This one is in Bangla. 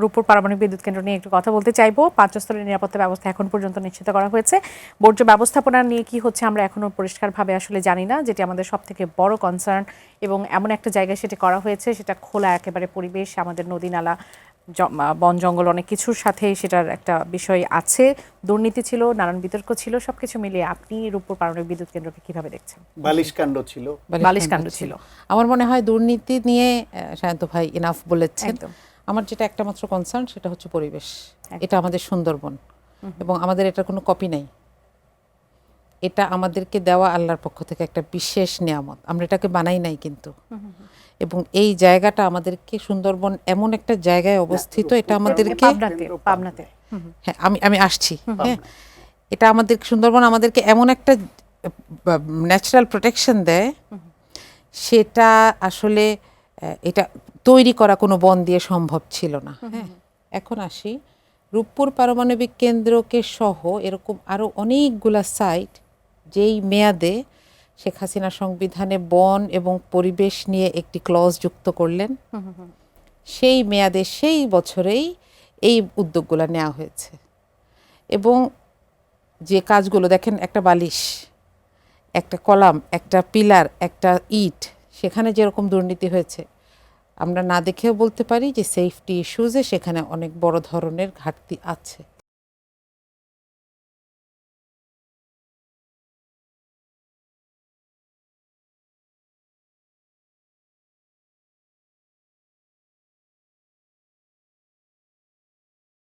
রূপপুর পারমাণবিক বিদ্যুৎ কেন্দ্র নিয়ে একটু কথা বলতে চাইবো। ৫ স্তরের নিরাপত্তা ব্যবস্থা এখন পর্যন্ত নিশ্চিত করা হয়েছে। বর্জ্য ব্যবস্থাপনা নিয়ে কি হচ্ছে আমরা এখনো পরিষ্কারভাবে আসলে জানি না, যেটি আমাদের সবথেকে বড় কনসার্ন। এবং এমন একটা জায়গায় সেটি করা হয়েছে, সেটা খোলা একেবারে পরিবেশ, আমাদের নদী নালা, বন জঙ্গল, অনেক কিছুর সাথে সেটার একটা বিষয় আছে। দুর্নীতি ছিল, নানান বিতর্ক ছিল, সবকিছু মিলিয়ে আপনি রূপপুর পারমাণবিক বিদ্যুৎ কেন্দ্রকে কিভাবে দেখছেন? বালিশকাণ্ড ছিল। বালিশকাণ্ড ছিল। আমার মনে হয় দুর্নীতি নিয়ে সায়ন্ত ভাই ইনাফ বলেছেন। একদম। আমার যেটা একটা মাত্র কনসার্ন সেটা হচ্ছে পরিবেশ। এটা আমাদের সুন্দরবন এবং আমাদের এটার কোনো কপি নাই। এটা আমাদেরকে দেওয়া আল্লাহর পক্ষ থেকে একটা বিশেষ নিয়ামত। আমরা এটাকে বানাই নাই কিন্তু। এবং এই জায়গাটা আমাদেরকে, সুন্দরবন এমন একটা জায়গায় অবস্থিত, এটা আমাদেরকে পাবনাতে। হ্যাঁ, আমি আসছি। হ্যাঁ, এটা আমাদের সুন্দরবন আমাদেরকে এমন একটা ন্যাচারাল প্রোটেকশন দেয়, সেটা আসলে এটা তৈরি করা কোনো বন দিয়ে সম্ভব ছিল না। হ্যাঁ, এখন আসি রূপপুর পারমাণবিক কেন্দ্রকে সহ এরকম আরও অনেকগুলা সাইট যেই মেয়াদে শেখ হাসিনা সংবিধানে বন এবং পরিবেশ নিয়ে একটি ক্লজ যুক্ত করলেন, সেই মেয়াদে সেই বছরেই এই উদ্যোগগুলো নেওয়া হয়েছে। এবং যে কাজগুলো দেখেন, একটা বালিশ, একটা কলাম, একটা পিলার, একটা ইট, সেখানে যেরকম দুর্নীতি হয়েছে আমরা না দেখেও বলতে পারি যে সেফটি ইস্যুজে সেখানে অনেক বড় ধরনের ঘাটতি আছে।